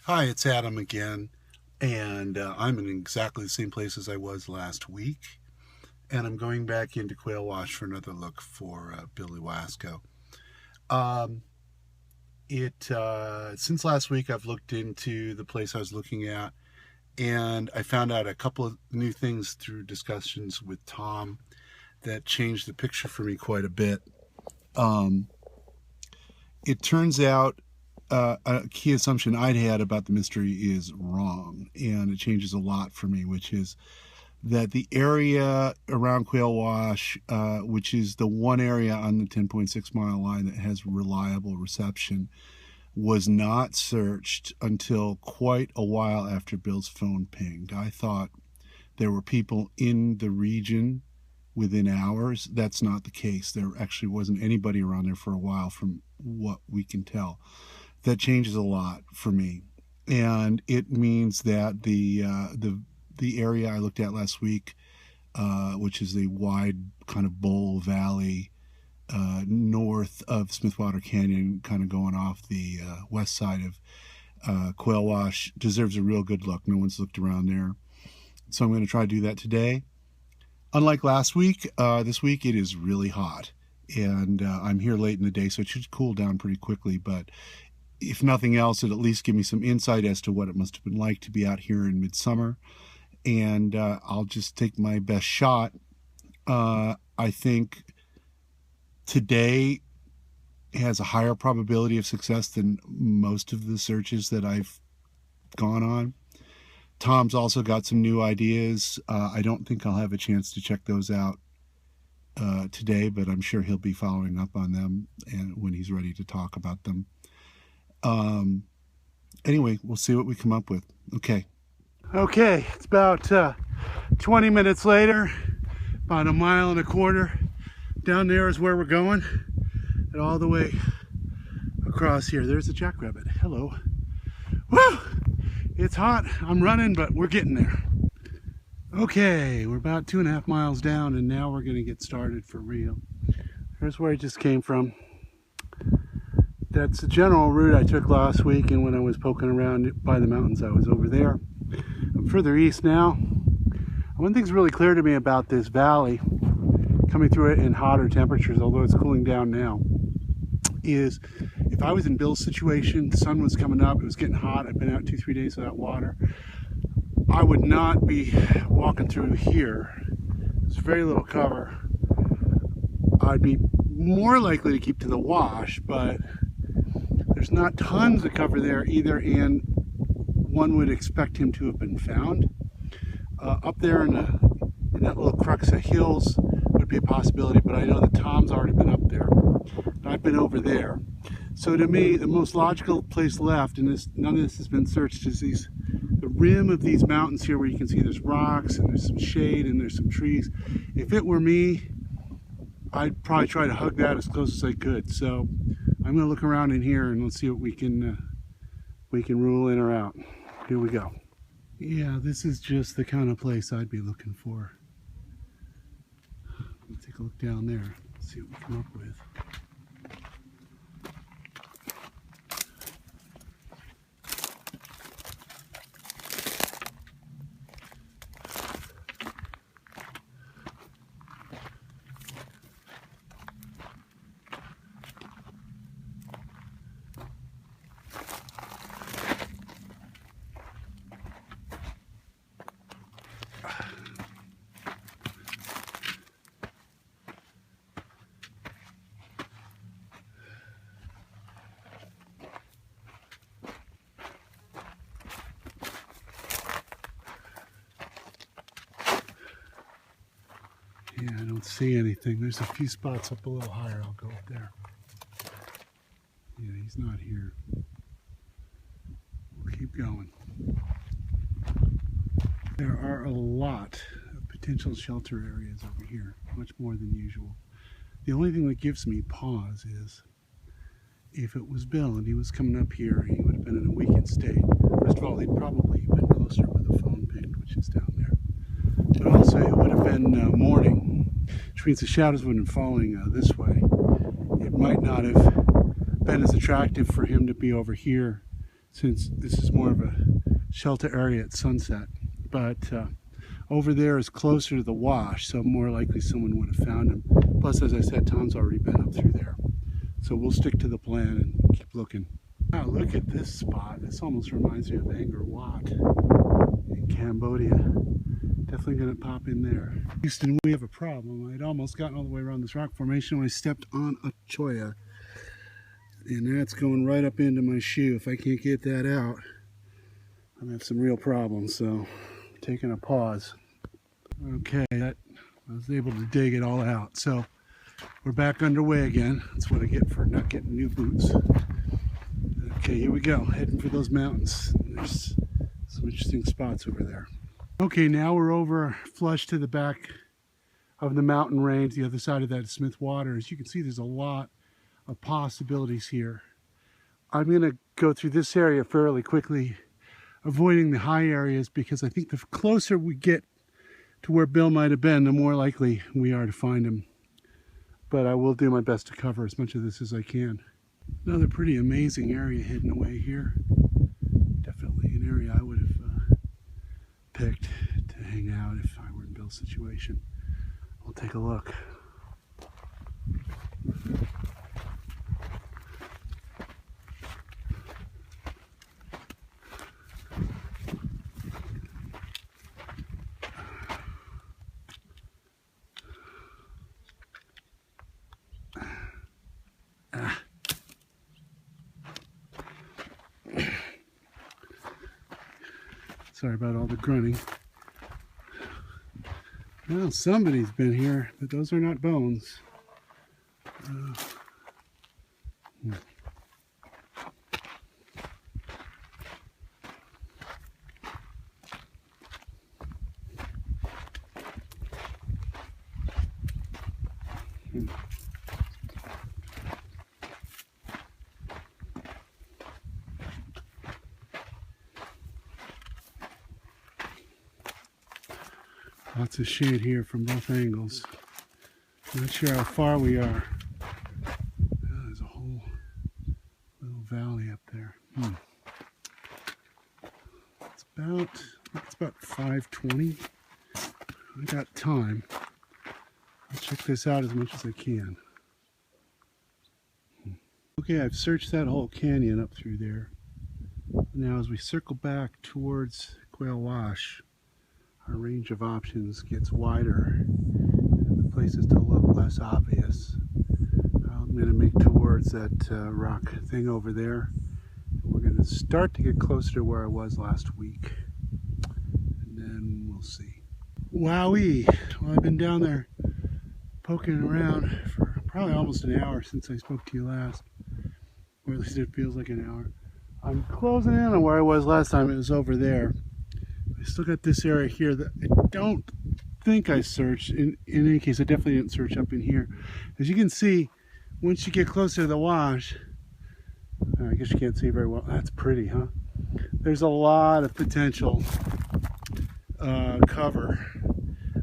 Hi, it's Adam again, and I'm in exactly the same place as I was last week, and I'm going back into Quail Wash for another look for Bill Ewasko. Um, it Since last week I've looked into the place I was looking at, and I found out a couple of new things through discussions with Tom that changed the picture for me quite a bit. Um, it turns out a key assumption I'd had about the mystery is wrong, and it changes a lot for me, which is that the area around Quail Wash, which is the one area on the 10.6 mile line that has reliable reception, was not searched until quite a while after Bill's phone pinged. I thought there were people in the region within hours. That's not the case. There actually wasn't anybody around there for a while, from what we can tell. That changes a lot for me, and it means that the area I looked at last week, which is a wide kind of bowl valley north of Smithwater Canyon, kind of going off the west side of Quail Wash, deserves a real good look. No one's looked around there, so I'm going to try to do that today. Unlike last week, this week it is really hot, and I'm here late in the day, so it should cool down pretty quickly, but if nothing else, it'll at least give me some insight as to what it must have been like to be out here in midsummer. And I'll just take my best shot. I think today has a higher probability of success than most of the searches that I've gone on. Tom's also got some new ideas. I don't think I'll have a chance to check those out today, but I'm sure he'll be following up on them and when he's ready to talk about them. Anyway, we'll see what we come up with. Okay, it's about 20 minutes later, about 1.25 miles. Down there is where we're going, and all the way across here. There's a jackrabbit. Hello. Woo! It's hot. I'm running, but we're getting there. Okay, we're about 2.5 miles down, and now we're going to get started for real. Here's where I just came from. That's the general route I took last week, and when I was poking around by the mountains, I was over there. I'm further east now. One thing's really clear to me about this valley, coming through it in hotter temperatures, although it's cooling down now, is if I was in Bill's situation, the sun was coming up, it was getting hot, I'd been out 2-3 days without water, I would not be walking through here. There's very little cover. I'd be more likely to keep to the wash, but there's not tons of cover there either, and one would expect him to have been found. Up there in that little crux of hills would be a possibility, but I know that Tom's already been up there. I've been over there. So to me, the most logical place left, and none of this has been searched, is the rim of these mountains here, where you can see there's rocks and there's some shade and there's some trees. If it were me, I'd probably try to hug that as close as I could. So I'm going to look around in here and let's see what we can rule in or out. Here we go. Yeah, this is just the kind of place I'd be looking for. Let's take a look down there, see what we come up with. Yeah, I don't see anything. There's a few spots up a little higher. I'll go up there. Yeah, he's not here. We'll keep going. There are a lot of potential shelter areas over here, much more than usual. The only thing that gives me pause is if it was Bill and he was coming up here, he would have been in a weakened state. First of all, he'd probably been closer where the phone pinged, which is down there. But also it would have been morning, which means the shadows would have been falling this way. It might not have been as attractive for him to be over here since this is more of a shelter area at sunset. But over there is closer to the wash, so more likely someone would have found him. Plus, as I said, Tom's already been up through there. So we'll stick to the plan and keep looking. Wow, look at this spot. This almost reminds me of Angkor Wat in Cambodia. Definitely going to pop in there. Houston, we have a problem. I'd almost gotten all the way around this rock formation when I stepped on a cholla. And that's going right up into my shoe. If I can't get that out, I'm going to have some real problems. So, I'm taking a pause. Okay, I was able to dig it all out. So, we're back underway again. That's what I get for not getting new boots. Okay, here we go. Heading for those mountains. There's some interesting spots over there. Okay, now we're over flush to the back of the mountain range. The other side of that is Smith Water. As you can see, there's a lot of possibilities here. I'm going to go through this area fairly quickly, avoiding the high areas, because I think the closer we get to where Bill might have been, the more likely we are to find him. But I will do my best to cover as much of this as I can. Another pretty amazing area hidden away here. Definitely an area I would have picked to hang out if I were in Bill's situation. We'll take a look. Sorry about all the grunting. Well, somebody's been here, but those are not bones. Lots of shade here from both angles. Not sure how far we are. Oh, there's a whole little valley up there. It's about 5:20. I got time. I'll check this out as much as I can. Okay, I've searched that whole canyon up through there. Now as we circle back towards Quail Wash, our range of options gets wider and the places to look less obvious. I'm going to make towards that rock thing over there. We're going to start to get closer to where I was last week, and then we'll see. Wowee! Well, I've been down there poking around for probably almost an hour since I spoke to you last, or at least it feels like an hour. I'm closing in on where I was last time. It was over there. I still got this area here that I don't think I searched. In any case, I definitely didn't search up in here. As you can see, once you get closer to the wash, I guess you can't see very well. That's pretty, huh? There's a lot of potential cover.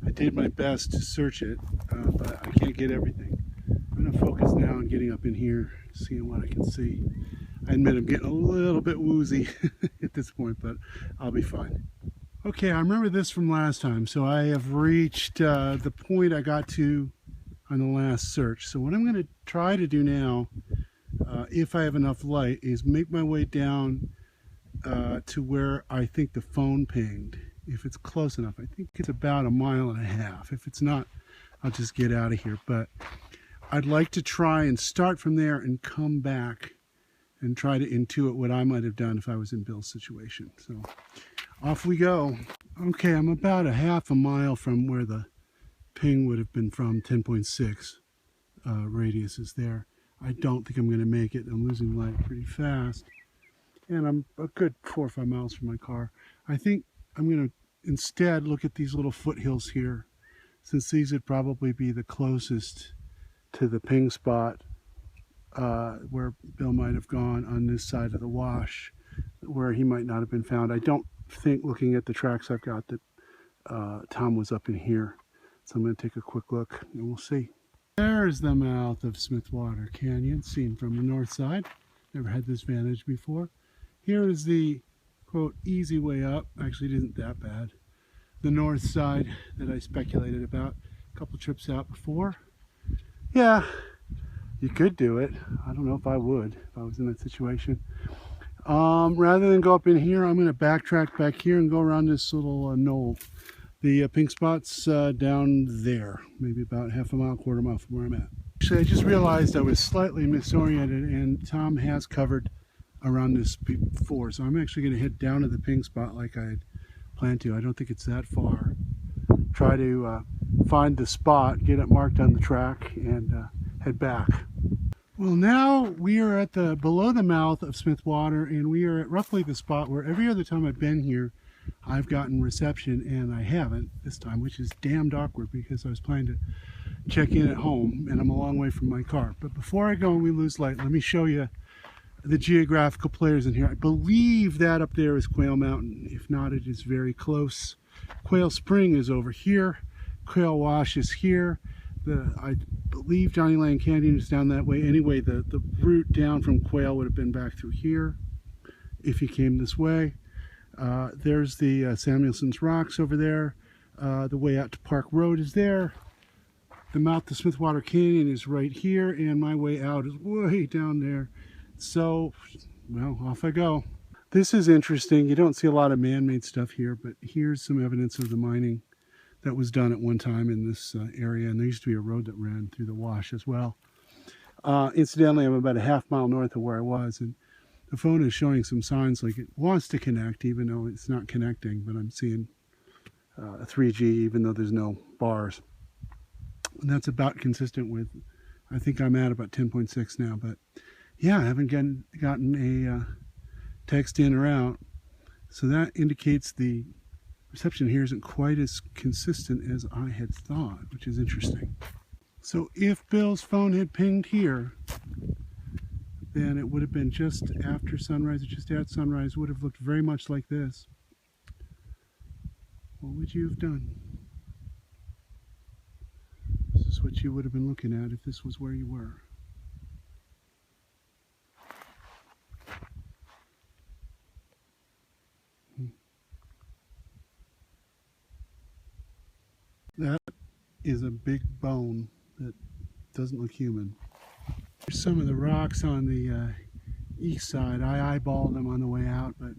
I did my best to search it, but I can't get everything. I'm going to focus now on getting up in here, seeing what I can see. I admit I'm getting a little bit woozy at this point, but I'll be fine. Okay, I remember this from last time. So I have reached the point I got to on the last search. So what I'm going to try to do now, if I have enough light, is make my way down to where I think the phone pinged. If it's close enough, I think it's about 1.5 miles. If it's not, I'll just get out of here. But I'd like to try and start from there and come back and try to intuit what I might have done if I was in Bill's situation. So off we go. Okay, I'm about 0.5 mile from where the ping would have been from. 10.6 radius is there. I don't think I'm going to make it. I'm losing light pretty fast. And I'm a good 4 or 5 miles from my car. I think I'm going to instead look at these little foothills here, since these would probably be the closest to the ping spot where Bill might have gone on this side of the wash, where he might not have been found. I don't think, looking at the tracks I've got, that Tom was up in here. So I'm going to take a quick look and we'll see. There's the mouth of Smith Water Canyon, seen from the north side. Never had this vantage before. Here is the, quote, easy way up. Actually, it isn't that bad. The north side that I speculated about a couple trips out before. Yeah, you could do it. I don't know if I would, if I was in that situation. Rather than go up in here, I'm going to backtrack back here and go around this little knoll. The pink spot's down there, maybe about half a mile, quarter mile from where I'm at. Actually, I just realized I was slightly misoriented, and Tom has covered around this before, so I'm actually going to head down to the pink spot like I had planned to. I don't think it's that far. Try to find the spot, get it marked on the track, and head back. Well, now we are at the below the mouth of Smith Water, and we are at roughly the spot where every other time I've been here I've gotten reception, and I haven't this time, which is damned awkward because I was planning to check in at home and I'm a long way from my car. But before I go and we lose light, let me show you the geographical players in here. I believe that up there is Quail Mountain. If not, it is very close. Quail Spring is over here. Quail Wash is here. I believe Johnny Land Canyon is down that way. Anyway, the route down from Quail would have been back through here if you came this way. There's the Samuelson's Rocks over there. The way out to Park Road is there. The mouth to Smith Water Canyon is right here, and my way out is way down there. So, well, off I go. This is interesting. You don't see a lot of man-made stuff here, but here's some evidence of the mining that was done at one time in this area, and there used to be a road that ran through the wash as well. Incidentally, I'm about a half mile north of where I was, and the phone is showing some signs like it wants to connect, even though it's not connecting, but I'm seeing 3G, even though there's no bars. And that's about consistent with, I think I'm at about 10.6 now, but yeah, I haven't gotten a text in or out. So that indicates the reception here isn't quite as consistent as I had thought, which is interesting. So if Bill's phone had pinged here, then it would have been just after sunrise or just at sunrise. Would have looked very much like this. What would you have done? This is what you would have been looking at if this was where you were. That is a big bone that doesn't look human. There's some of the rocks on the east side. I eyeballed them on the way out, but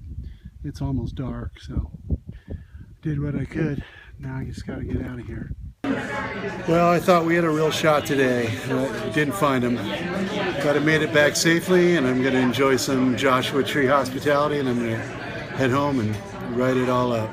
it's almost dark, so did what I could. Now I just got to get out of here. Well, I thought we had a real shot today. Didn't find them. But I made it back safely, and I'm going to enjoy some Joshua Tree hospitality, and I'm going to head home and write it all up.